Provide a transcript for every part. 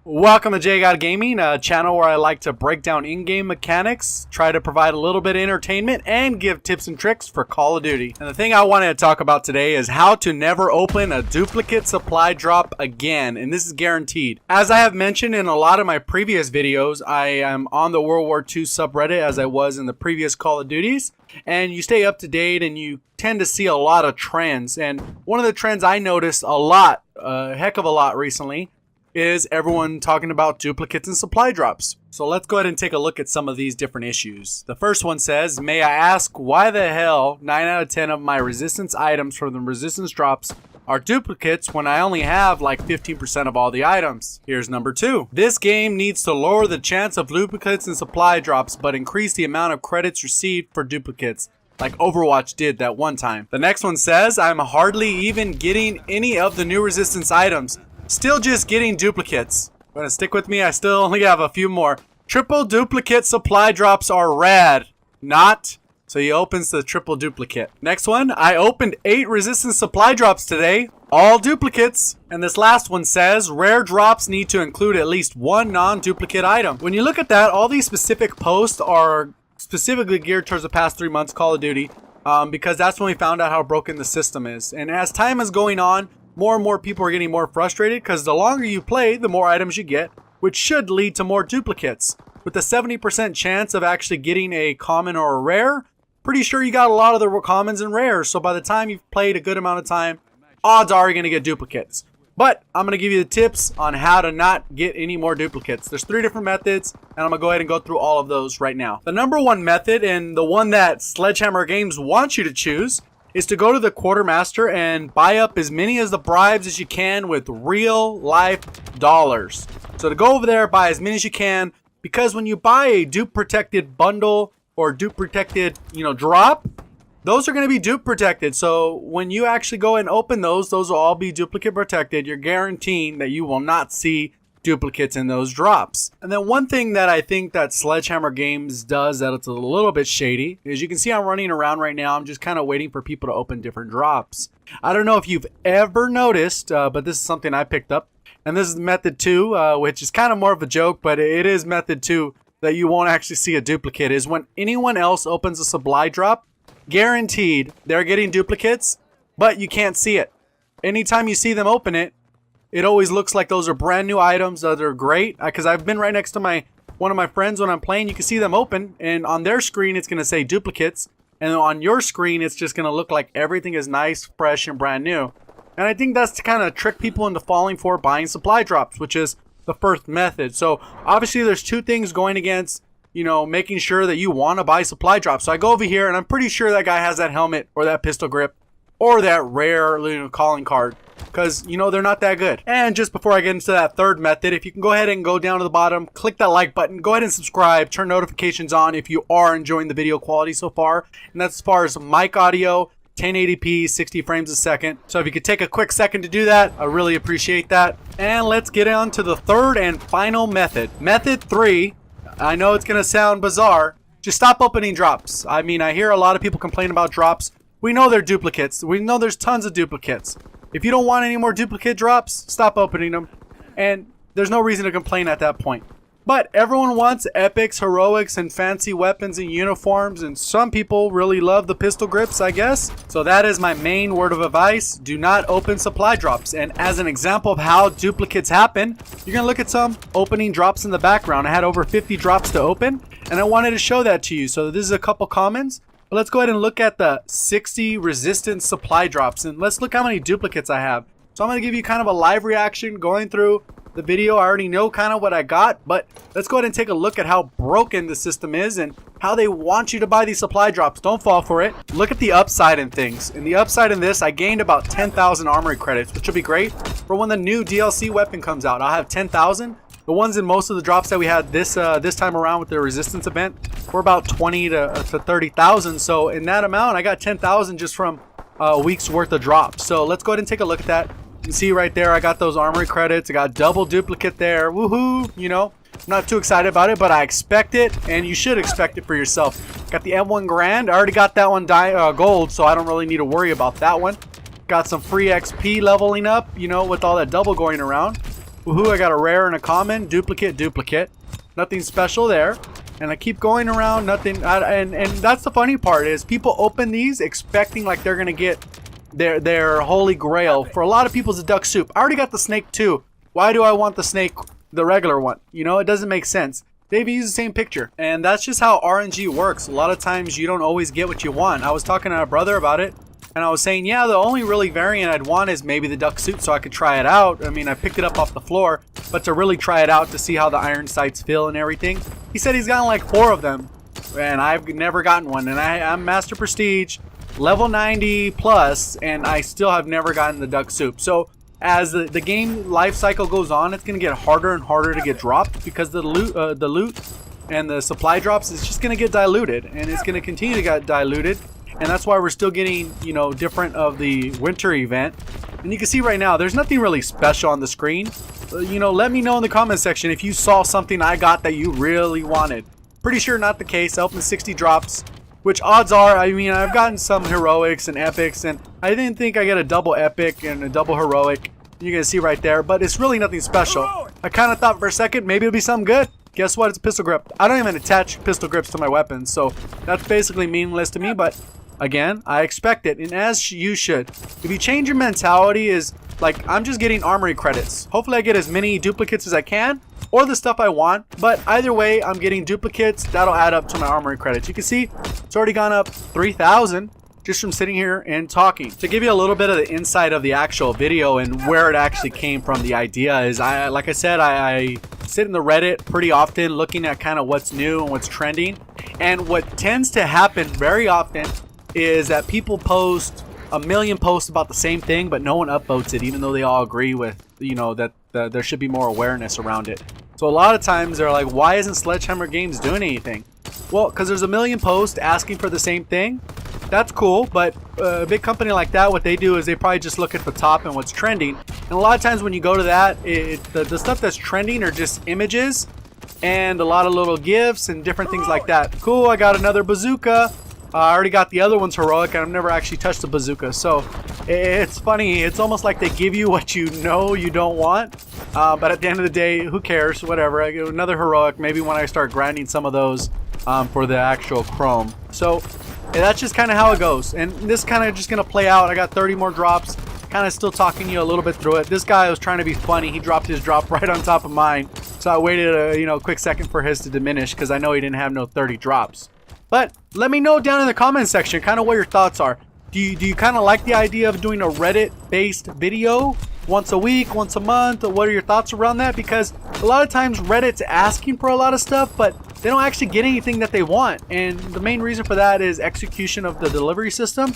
Welcome to JGOD Gaming, a channel where I like to break down in-game mechanics, try to provide a little bit of entertainment, and give tips and tricks for Call of Duty. And the thing I wanted to talk about today is how to never open a duplicate supply drop again, and this is guaranteed. As I have mentioned in a lot of my previous videos, I am on the World War II subreddit as I was in the previous Call of Duties, and you stay up to date and you tend to see a lot of trends. And one of the trends I noticed a heck of a lot recently, is everyone talking about duplicates and supply drops. So let's go ahead and take a look at some of these different issues. The first one says, may I ask why the hell 9 out of 10 of my resistance items from the resistance drops are duplicates when I only have like 15% of all the items? Here's number 2. This game needs to lower the chance of duplicates and supply drops, but increase the amount of credits received for duplicates, like Overwatch did that one time. The next one says, I'm hardly even getting any of the new resistance items. Still just getting duplicates. Gonna stick with me, I still only have a few more. Triple duplicate supply drops are rad. Not. So he opens the triple duplicate. Next one, I opened 8 resistance supply drops today. All duplicates. And this last one says, rare drops need to include at least one non-duplicate item. When you look at that, all these specific posts are specifically geared towards the past 3 months Call of Duty. Because that's when we found out how broken the system is. And as time is going on, more and more people are getting more frustrated because the longer you play, the more items you get, which should lead to more duplicates. With the 70% chance of actually getting a common or a rare, pretty sure you got a lot of the commons and rares. So by the time you've played a good amount of time, odds are you're going to get duplicates. But I'm going to give you the tips on how to not get any more duplicates. There's 3 different methods, and I'm going to go ahead and go through all of those right now. The number 1 method, and the one that Sledgehammer Games wants you to choose, is to go to the quartermaster and buy up as many as the bribes as you can with real life dollars. So to go over there, buy as many as you can, because when you buy a dupe protected bundle or dupe protected, drop, those are going to be dupe protected. So when you actually go and open those will all be duplicate protected. You're guaranteeing that you will not see duplicates in those drops. And then one thing that I think that Sledgehammer Games does that it's a little bit shady is, you can see I'm running around right now. I'm just kind of waiting for people to open different drops. I don't know if you've ever noticed, but this is something I picked up. And this is method 2, which is kind of more of a joke, but it is method 2 that you won't actually see a duplicate, is when anyone else opens a supply drop, guaranteed they're getting duplicates, but you can't see it. Anytime you see them open it, it always looks like those are brand new items that are great. Because I've been right next to one of my friends when I'm playing. You can see them open, and on their screen it's going to say duplicates, and on your screen it's just going to look like everything is nice, fresh, and brand new. And I think that's to kind of trick people into falling for buying supply drops, which is the first method. So obviously there's 2 things going against, making sure that you want to buy supply drops. So I go over here, and I'm pretty sure that guy has that helmet or that pistol grip or that rare calling card, because they're not that good. And just before I get into that third method, if you can go ahead and go down to the bottom, click that like button, go ahead and subscribe, turn notifications on if you are enjoying the video quality so far. And that's as far as mic audio, 1080p, 60 frames a second. So if you could take a quick second to do that, I really appreciate that. And let's get on to the third and final method. Method 3, I know it's gonna sound bizarre, just stop opening drops. I mean, I hear a lot of people complain about drops. We know they're duplicates. We know there's tons of duplicates. If you don't want any more duplicate drops, stop opening them. And there's no reason to complain at that point. But everyone wants epics, heroics, and fancy weapons and uniforms. And some people really love the pistol grips, I guess. So that is my main word of advice. Do not open supply drops. And as an example of how duplicates happen, you're going to look at some opening drops in the background. I had over 50 drops to open, and I wanted to show that to you. So this is a couple commons. But let's go ahead and look at the 60 resistance supply drops, and let's look how many duplicates I have. So I'm going to give you kind of a live reaction going through the video. I already know kind of what I got, but let's go ahead and take a look at how broken the system is and how they want you to buy these supply drops. Don't fall for it. Look at the upside in things. And the upside in this, I gained about 10,000 armory credits, which will be great for when the new DLC weapon comes out. I'll have 10,000. The ones in most of the drops that we had this time around with the resistance event were about 20 to 30,000. So in that amount, I got 10,000 just from a week's worth of drops. So let's go ahead and take a look at that. You can see right there, I got those armory credits. I got double duplicate there. Woohoo! I'm not too excited about it, but I expect it, and you should expect it for yourself. Got the M1 Grand. I already got that one gold, so I don't really need to worry about that one. Got some free XP leveling up, with all that double going around. Woohoo, I got a rare and a common, duplicate, duplicate. Nothing special there. And I keep going around, nothing. And that's the funny part is people open these expecting like they're gonna get their holy grail. For a lot of people, it's a duck soup. I already got the snake too. Why do I want the snake, the regular one? You know, it doesn't make sense. They've used the same picture. And that's just how RNG works. A lot of times you don't always get what you want. I was talking to my brother about it, and I was saying, yeah, the only really variant I'd want is maybe the duck suit so I could try it out. I mean, I picked it up off the floor, but to really try it out to see how the iron sights feel and everything. He said he's gotten like 4 of them, and I've never gotten one. And I'm Master Prestige, level 90 plus, and I still have never gotten the duck soup. So as the game life cycle goes on, it's going to get harder and harder to get dropped because the loot and the supply drops is just going to get diluted, and it's going to continue to get diluted. And that's why we're still getting, you know, different of the winter event. And you can see right now, there's nothing really special on the screen. You know, let me know in the comment section if you saw something I got that you really wanted. Pretty sure not the case. I opened 60 drops, which odds are, I mean, I've gotten some heroics and epics, and I didn't think I get a double epic and a double heroic. You can see right there, but it's really nothing special. I kind of thought for a second maybe it'll be something good. Guess what? It's a pistol grip. I don't even attach pistol grips to my weapons, so that's basically meaningless to me, but again, I expect it, and as you should. If you change your mentality is like, I'm just getting armory credits. Hopefully I get as many duplicates as I can, or the stuff I want, but either way, I'm getting duplicates. That'll add up to my armory credits. You can see it's already gone up 3,000 just from sitting here and talking. To give you a little bit of the insight of the actual video and where it actually came from, the idea is, like I said, I sit in the Reddit pretty often looking at kind of what's new and what's trending, and what tends to happen very often is that people post a million posts about the same thing, but no one upvotes it, even though they all agree with, you know, that there should be more awareness around it. So a lot of times they're like, why isn't Sledgehammer Games doing anything? Well, because there's a million posts asking for the same thing. That's cool, but a big company like that, what they do is they probably just look at the top and what's trending. And a lot of times when you go to that, the stuff that's trending are just images and a lot of little gifs and different things like that. Cool, I got another bazooka. I already got the other one's heroic, and I've never actually touched the bazooka. So it's funny. It's almost like they give you what you know you don't want. But at the end of the day, who cares? Whatever. I get another heroic. Maybe when I start grinding some of those for the actual chrome. So that's just kind of how it goes. And this kind of just going to play out. I got 30 more drops. Kind of still talking you a little bit through it. This guy was trying to be funny. He dropped his drop right on top of mine. So I waited a quick second for his to diminish because I know he didn't have no 30 drops. But let me know down in the comment section kind of what your thoughts are. Do you kind of like the idea of doing a Reddit-based video once a week, once a month? What are your thoughts around that? Because a lot of times Reddit's asking for a lot of stuff, but they don't actually get anything that they want. And the main reason for that is execution of the delivery system.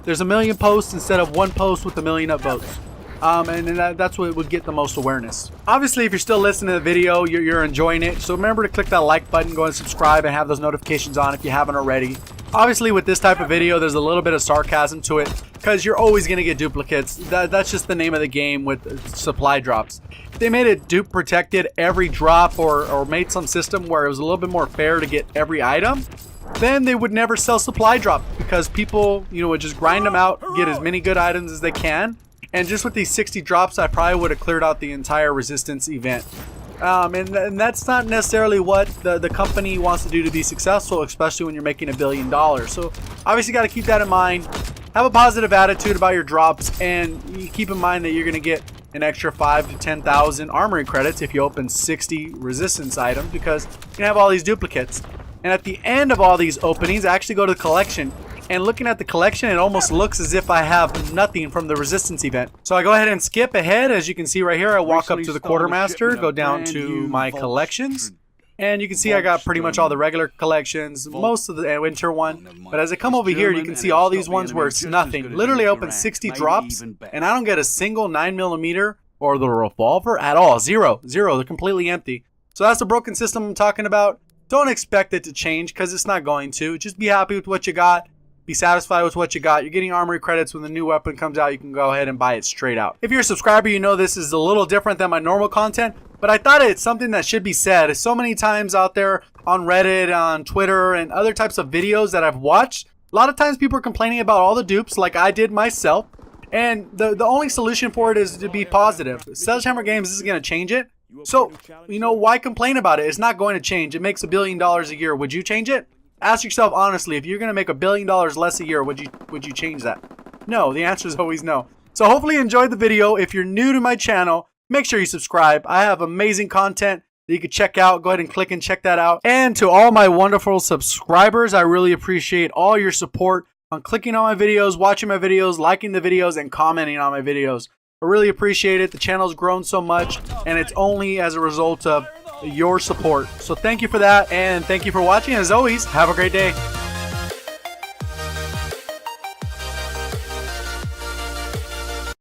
There's a million posts instead of one post with a million upvotes. And that's what would get the most awareness. Obviously, if you're still listening to the video, you're enjoying it. So remember to click that like button, go and subscribe, and have those notifications on if you haven't already. Obviously, with this type of video, there's a little bit of sarcasm to it because you're always going to get duplicates. That's just the name of the game with supply drops. If they made it dupe protected every drop or made some system where it was a little bit more fair to get every item, then they would never sell supply drops because people, would just grind them out, get as many good items as they can. And just with these 60 drops, I probably would have cleared out the entire resistance event. And that's not necessarily what the company wants to do to be successful, especially when you're making $1 billion. So obviously got to keep that in mind. Have a positive attitude about your drops, and you keep in mind that you're going to get an extra 5,000 to 10,000 armory credits if you open 60 resistance items, because you're going to have all these duplicates. And at the end of all these openings, I actually go to the collection. And looking at the collection, it almost looks as if I have nothing from the resistance event. So I go ahead and skip ahead. As you can see right here, I walk up to the quartermaster, go down to my collections. And you can see I got pretty much all the regular collections, most of the winter one. But as I come over here, you can see all these ones where it's nothing. Literally open 60 drops, and I don't get a single 9mm or the revolver at all. Zero. They're completely empty. So that's the broken system I'm talking about. Don't expect it to change because it's not going to. Just be happy with what you got. Be satisfied with what you got. You're getting armory credits when the new weapon comes out. You can go ahead and buy it straight out. If you're a subscriber, you know this is a little different than my normal content, but I thought it's something that should be said. So many times out there on Reddit, on Twitter, and other types of videos that I've watched, a lot of times people are complaining about all the dupes like I did myself. And the only solution for it is to be positive. Sledgehammer Games isn't going to change it. So, you know, why complain about it? It's not going to change. It makes $1 billion a year. Would you change it? Ask yourself honestly, if you're going to make $1 billion less a year, would you change that? No, the answer is always no. So hopefully you enjoyed the video. If you're new to my channel, make sure you subscribe. I have amazing content that you can check out. Go ahead and click and check that out. And to all my wonderful subscribers, I really appreciate all your support on clicking on my videos, watching my videos, liking the videos, and commenting on my videos. I really appreciate it. The channel's grown so much, and it's only as a result of your support. So thank you for that, and thank you for watching. As always, have a great day.